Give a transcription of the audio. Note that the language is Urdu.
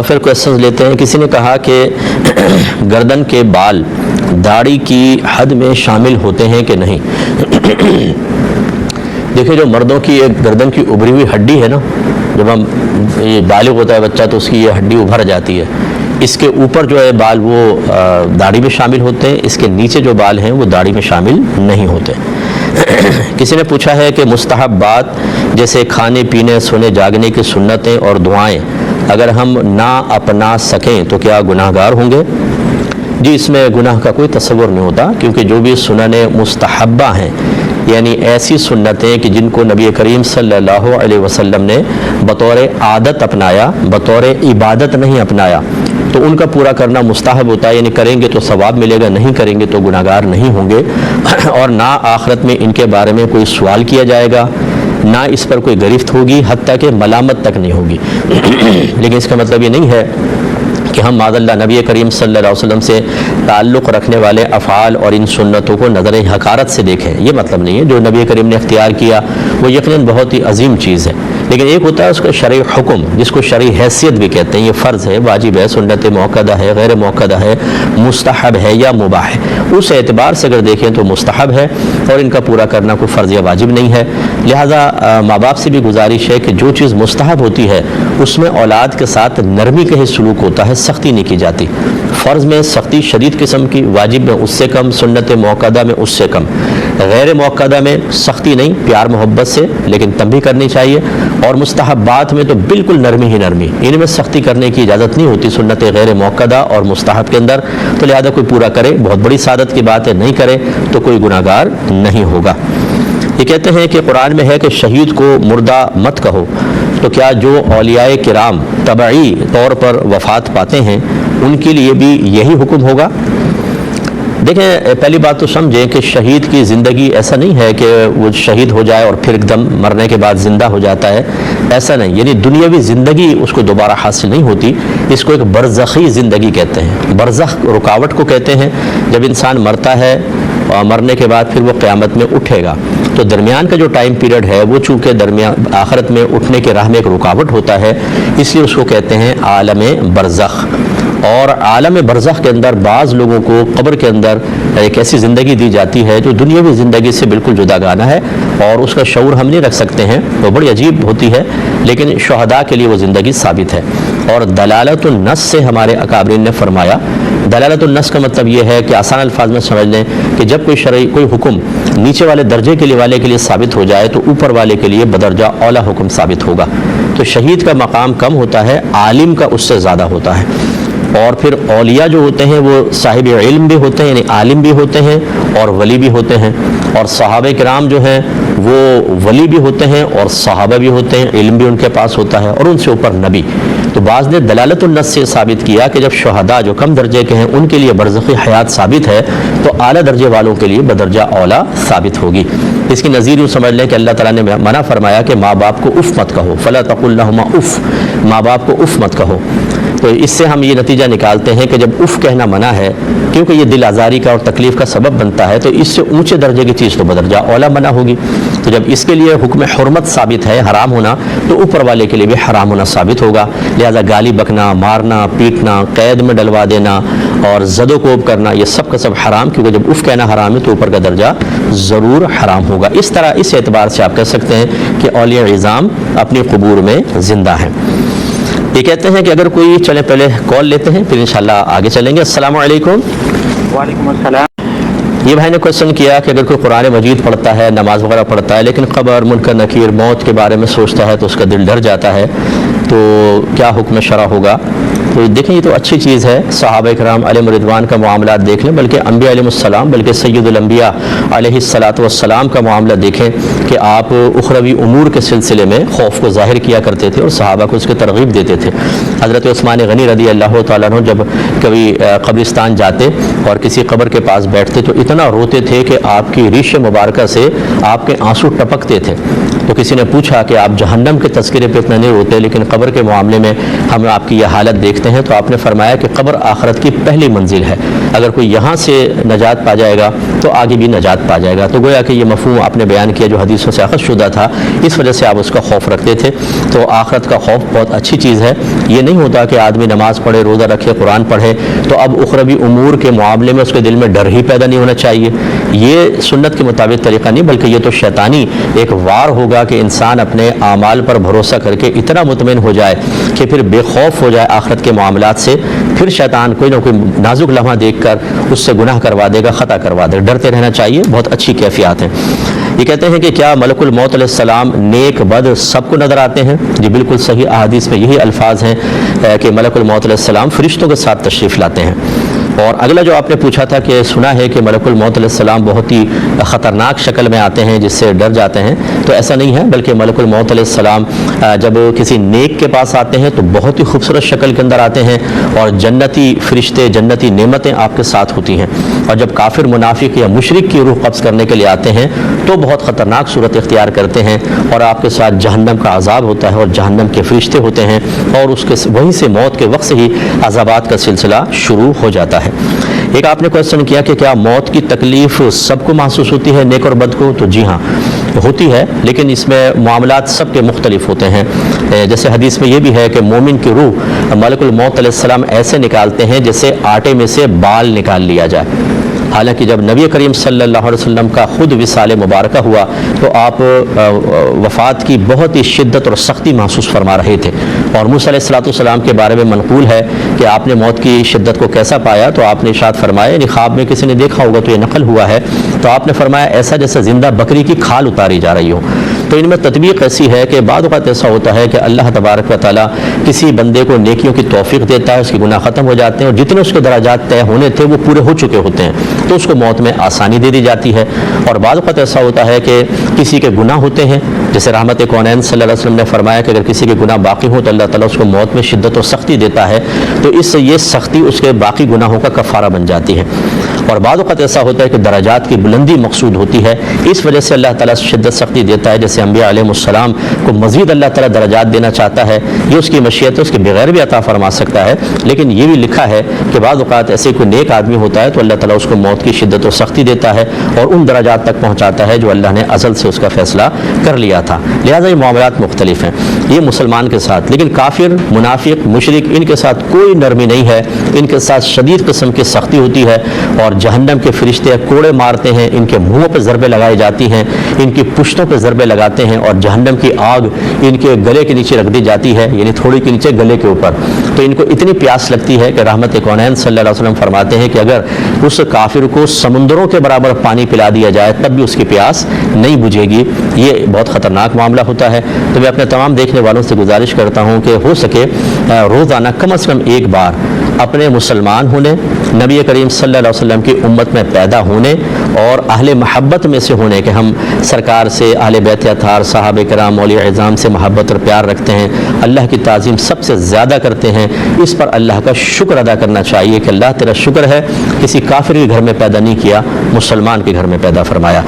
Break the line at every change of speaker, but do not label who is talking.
پھر کوشچن لیتے ہیں. کسی نے کہا کہ گردن کے بال داڑھی کی حد میں شامل ہوتے ہیں کہ نہیں؟ دیکھیں جو مردوں کی ایک گردن کی ابھری ہوئی ہڈی ہے نا، جب ہم یہ بالغ ہوتا ہے بچہ تو اس کی یہ ہڈی ابھر جاتی ہے، اس کے اوپر جو ہے بال وہ داڑھی میں شامل ہوتے ہیں، اس کے نیچے جو بال ہیں وہ داڑھی میں شامل نہیں ہوتے. کسی نے پوچھا ہے کہ مستحب بات جیسے کھانے پینے سونے جاگنے کی سنتیں اور دعائیں اگر ہم نہ اپنا سکیں تو کیا گناہ گار ہوں گے؟ جی اس میں گناہ کا کوئی تصور نہیں ہوتا، کیونکہ جو بھی سنن مستحبہ ہیں یعنی ایسی سنتیں کہ جن کو نبی کریم صلی اللہ علیہ وسلم نے بطور عادت اپنایا، بطور عبادت نہیں اپنایا، تو ان کا پورا کرنا مستحب ہوتا ہے. یعنی کریں گے تو ثواب ملے گا، نہیں کریں گے تو گناہ گار نہیں ہوں گے، اور نہ آخرت میں ان کے بارے میں کوئی سوال کیا جائے گا، نہ اس پر کوئی گرفت ہوگی، حتیٰ کہ ملامت تک نہیں ہوگی. لیکن اس کا مطلب یہ نہیں ہے کہ ہم معاذ اللہ نبی کریم صلی اللہ علیہ وسلم سے تعلق رکھنے والے افعال اور ان سنتوں کو نظر حقارت سے دیکھیں، یہ مطلب نہیں ہے. جو نبی کریم نے اختیار کیا وہ یقیناً بہت ہی عظیم چیز ہے، لیکن ایک ہوتا ہے اس کا شرعی حکم جس کو شرعی حیثیت بھی کہتے ہیں. یہ فرض ہے، واجب ہے، سنت موقدہ ہے، غیر موقدہ ہے، مستحب ہے یا مباح ہے. اس اعتبار سے اگر دیکھیں تو مستحب ہے اور ان کا پورا کرنا کوئی فرض یا واجب نہیں ہے. لہٰذا ماں باپ سے بھی گزارش ہے کہ جو چیز مستحب ہوتی ہے اس میں اولاد کے ساتھ نرمی کا ہی سلوک ہوتا ہے، سختی نہیں کی جاتی. فرض میں سختی شدید قسم کی، واجب میں اس سے کم، سنت موقدہ میں اس سے کم. غیر موقدہ میں سختی نہیں، پیار محبت سے لیکن تنبیہ کرنی چاہیے. اور مستحبات میں تو بالکل نرمی ہی نرمی، ان میں سختی کرنے کی اجازت نہیں ہوتی سنت غیر موقدہ اور مستحب کے اندر. تو لہذا کوئی پورا کرے بہت بڑی سعادت کی بات ہے، نہیں کرے تو کوئی گناہ گار نہیں ہوگا. یہ کہتے ہیں کہ قرآن میں ہے کہ شہید کو مردہ مت کہو، تو کیا جو اولیاء کرام طبعی طور پر وفات پاتے ہیں ان کے لیے بھی یہی حکم ہوگا؟ دیکھیں پہلی بات تو سمجھیں کہ شہید کی زندگی ایسا نہیں ہے کہ وہ شہید ہو جائے اور پھر ایک دم مرنے کے بعد زندہ ہو جاتا ہے، ایسا نہیں. یعنی دنیاوی زندگی اس کو دوبارہ حاصل نہیں ہوتی، اس کو ایک برزخی زندگی کہتے ہیں. برزخ رکاوٹ کو کہتے ہیں. جب انسان مرتا ہے اور مرنے کے بعد پھر وہ قیامت میں اٹھے گا، تو درمیان کا جو ٹائم پیریڈ ہے وہ چونکہ درمیان آخرت میں اٹھنے کے راہ میں ایک رکاوٹ ہوتا ہے، اس لیے اس کو کہتے ہیں عالم برزخ. اور عالم برزخ کے اندر بعض لوگوں کو قبر کے اندر ایک ایسی زندگی دی جاتی ہے جو دنیاوی زندگی سے بالکل جدا گانا ہے، اور اس کا شعور ہم نہیں رکھ سکتے ہیں، وہ بڑی عجیب ہوتی ہے، لیکن شہداء کے لیے وہ زندگی ثابت ہے. اور دلالت النص سے ہمارے اکابرین نے فرمایا، دلالت النص کا مطلب یہ ہے کہ آسان الفاظ میں سمجھ لیں کہ جب کوئی شرعی کوئی حکم نیچے والے درجے کے لیے والے کے لیے ثابت ہو جائے تو اوپر والے کے لیے بدرجہ اولا حکم ثابت ہوگا. تو شہید کا مقام کم ہوتا ہے، عالم کا اس سے زیادہ ہوتا ہے. اور پھر اولیاء جو ہوتے ہیں وہ صاحب علم بھی ہوتے ہیں، یعنی عالم بھی ہوتے ہیں اور ولی بھی ہوتے ہیں. اور صحابہ کرام جو ہیں وہ ولی بھی ہوتے ہیں اور صحابہ بھی ہوتے ہیں، علم بھی ان کے پاس ہوتا ہے، اور ان سے اوپر نبی. تو بعض نے دلالت النص سے ثابت کیا کہ جب شہداء جو کم درجے کے ہیں ان کے لیے برزخی حیات ثابت ہے تو اعلیٰ درجے والوں کے لیے بدرجہ اولا ثابت ہوگی. اس کی نظیر یوں سمجھ لیں کہ اللہ تعالیٰ نے منع فرمایا کہ ماں باپ کو اف مت کہو، فلا تقل لہما اف، ماں باپ کو اف مت کہو. تو اس سے ہم یہ نتیجہ نکالتے ہیں کہ جب اف کہنا منع ہے کیونکہ یہ دل آزاری کا اور تکلیف کا سبب بنتا ہے، تو اس سے اونچے درجے کی چیز تو بدرجہ اولا منع ہوگی. تو جب اس کے لیے حکم حرمت ثابت ہے، حرام ہونا، تو اوپر والے کے لیے بھی حرام ہونا ثابت ہوگا. لہذا گالی بکنا، مارنا، پیٹنا، قید میں ڈلوا دینا اور زد و کوب کرنا، یہ سب کا سب حرام، کیونکہ جب اف کہنا حرام ہے تو اوپر کا درجہ ضرور حرام ہوگا. اس طرح اس اعتبار سے آپ کہہ سکتے ہیں کہ اولیاء عظام اپنی قبور میں زندہ ہیں. یہ کہتے ہیں کہ اگر کوئی چلیں پہلے کال لیتے ہیں پھر انشاءاللہ آگے چلیں گے. السلام علیکم.
وعلیکم السلام.
یہ بھائی نے کوشچن کیا کہ اگر کوئی قرآن مجید پڑھتا ہے، نماز وغیرہ پڑھتا ہے، لیکن قبر، منکر نکیر، موت کے بارے میں سوچتا ہے تو اس کا دل ڈر جاتا ہے، تو کیا حکم شرع ہوگا؟ تو دیکھیں یہ تو اچھی چیز ہے. صحابہ کرام علیہ رضوان کا معاملات دیکھ لیں، بلکہ انبیاء علیہ السلام، بلکہ سید الانبیاء علیہ الصلاۃ والسلام کا معاملہ دیکھیں کہ آپ اخروی امور کے سلسلے میں خوف کو ظاہر کیا کرتے تھے اور صحابہ کو اس کی ترغیب دیتے تھے. حضرت عثمان غنی رضی اللہ تعالیٰ عنہ جب کبھی قبرستان جاتے اور کسی قبر کے پاس بیٹھتے تو اتنا روتے تھے کہ آپ کی ریش مبارکہ سے آپ کے آنسو ٹپکتے تھے. تو کسی نے پوچھا کہ آپ جہنم کے تذکرے پہ اتنا نہیں روتے لیکن قبر کے معاملے میں ہم آپ کی یہ حالت دیکھتے ہیں، تو آپ نے فرمایا کہ قبر آخرت کی پہلی منزل ہے. اگر کوئی یہاں سے نجات پا جائے گا تو آگے بھی نجات پا جائے گا. تو گویا کہ یہ مفہوم آپ نے بیان کیا جو حدیثوں سے اخذ شدہ تھا, اس وجہ سے آپ اس کا خوف رکھتے تھے. تو آخرت کا خوف بہت اچھی چیز ہے. یہ نہیں ہوتا کہ آدمی نماز پڑھے, روزہ رکھے, قرآن پڑھے تو اب اخروی امور کے معاملے میں اس کے دل میں ڈر ہی پیدا نہیں ہونا چاہیے. یہ سنت کے مطابق طریقہ نہیں, بلکہ یہ تو شیطانی ایک وار ہوگا کہ انسان اپنے اعمال پر بھروسہ کر کے اتنا مطمئن ہو جائے کہ پھر بے خوف ہو جائے آخرت کے معاملات سے. پھر شیطان کوئی نہ کوئی نازک لمحہ دیکھ کر اس سے گناہ کروا دے گا, خطا کروا دے گا. ڈرتے رہنا چاہیے, بہت اچھی کیفیات ہیں. یہ کہتے ہیں کہ کیا ملک الموت علیہ السلام نیک بد سب کو نظر آتے ہیں؟ جی بالکل صحیح, احادیث میں یہی الفاظ ہیں کہ ملک الموت علیہ السلام فرشتوں کے ساتھ تشریف لاتے ہیں. اور اگلا جو آپ نے پوچھا تھا کہ سنا ہے کہ ملک الموت علیہ السلام بہت ہی خطرناک شکل میں آتے ہیں جس سے ڈر جاتے ہیں, تو ایسا نہیں ہے, بلکہ ملک الموت علیہ السلام جب کسی نیک کے پاس آتے ہیں تو بہت ہی خوبصورت شکل کے اندر آتے ہیں اور جنتی فرشتے, جنتی نعمتیں آپ کے ساتھ ہوتی ہیں. اور جب کافر, منافق یا مشرک کی روح قبض کرنے کے لیے آتے ہیں تو بہت خطرناک صورت اختیار کرتے ہیں اور آپ کے ساتھ جہنم کا عذاب ہوتا ہے اور جہنم کے فرشتے ہوتے ہیں اور اس کے وہیں سے موت کے وقت سے ہی عذابات کا سلسلہ شروع ہو جاتا ہے. ایک آپ نے کوشچن کیا کہ کیا موت کی تکلیف سب کو محسوس ہوتی ہے, نیک اور بد کو؟ تو جی ہاں ہوتی ہے, لیکن اس میں معاملات سب کے مختلف ہوتے ہیں. جیسے حدیث میں یہ بھی ہے کہ مومن کی روح ملک الموت علیہ السلام ایسے نکالتے ہیں جیسے آٹے میں سے بال نکال لیا جائے. حالانکہ جب نبی کریم صلی اللہ علیہ وسلم کا خود وصال مبارکہ ہوا تو آپ وفات کی بہت ہی شدت اور سختی محسوس فرما رہے تھے. اور موسیٰ علیہ السلام کے بارے میں منقول ہے کہ آپ نے موت کی شدت کو کیسا پایا, تو آپ نے ارشاد فرمایا, یعنی خواب میں کسی نے دیکھا ہوگا تو یہ نقل ہوا ہے, تو آپ نے فرمایا ایسا جیسے زندہ بکری کی کھال اتاری جا رہی ہو. تو ان میں تطبیق ایسی ہے کہ بعض اوقات ایسا ہوتا ہے کہ اللہ تبارک و تعالیٰ کسی بندے کو نیکیوں کی توفیق دیتا ہے, اس کے گناہ ختم ہو جاتے ہیں اور جتنے اس کے درجات طے ہونے تھے وہ پورے ہو چکے ہوتے ہیں, تو اس کو موت میں آسانی دے دی جاتی ہے. اور بعض اوقات ایسا ہوتا ہے کہ کسی کے گناہ ہوتے ہیں, جیسے رحمت کونین صلی اللہ علیہ وسلم نے فرمایا کہ اگر کسی کے گناہ باقی ہوں تو اللہ تعالیٰ اس کو موت میں شدت و سختی دیتا ہے, تو اس سے یہ سختی اس کے باقی گناہوں کا کفارہ بن جاتی ہے. اور بعض اوقات ایسا ہوتا ہے کہ درجات کی بلندی مقصود ہوتی ہے, اس وجہ سے اللہ تعالیٰ شدت سختی دیتا ہے. جیسے انبیاء علیہ السلام کو مزید اللہ تعالیٰ درجات دینا چاہتا ہے, یہ اس کی مشیت ہے, اس کے بغیر بھی عطا فرما سکتا ہے. لیکن یہ بھی لکھا ہے کہ بعض اوقات ایسے کوئی نیک آدمی ہوتا ہے تو اللہ تعالیٰ اس کو موت کی شدت و سختی دیتا ہے اور ان درجات تک پہنچاتا ہے جو اللہ نے ازل سے اس کا فیصلہ کر لیا تھا. لہٰذا یہ معاملات مختلف ہیں. یہ مسلمان کے ساتھ, لیکن کافر, منافق, مشرک, ان کے ساتھ کوئی نرمی نہیں ہے, ان کے ساتھ شدید قسم کی سختی ہوتی ہے. اور جہنم کے فرشتے کوڑے مارتے ہیں, ان کے منہوں پہ ضربیں لگائی جاتی ہیں, ان کی پشتوں پہ ضربیں لگاتے ہیں, اور جہنم کی آگ ان کے گلے کے نیچے رکھ دی جاتی ہے, یعنی تھوڑی کے نیچے گلے کے اوپر. تو ان کو اتنی پیاس لگتی ہے کہ رحمت کونین صلی اللہ علیہ وسلم فرماتے ہیں کہ اگر اس کافر کو سمندروں کے برابر پانی پلا دیا جائے تب بھی اس کی پیاس نہیں بجھے گی. یہ بہت خطرناک معاملہ ہوتا ہے. تو میں اپنے تمام دیکھنے والوں سے گزارش کرتا ہوں کہ ہو سکے روزانہ کم از کم ایک بار اپنے مسلمان ہونے, نبی کریم صلی اللہ علیہ وسلم کی امت میں پیدا ہونے اور اہل محبت میں سے ہونے, کہ ہم سرکار سے, اہل بیت اطہار, صحابہ کرام, اولیاء اعظام سے محبت اور پیار رکھتے ہیں, اللہ کی تعظیم سب سے زیادہ کرتے ہیں, اس پر اللہ کا شکر ادا کرنا چاہیے کہ اللہ تیرا شکر ہے کسی کافر کے گھر میں پیدا نہیں کیا, مسلمان کے گھر میں پیدا فرمایا.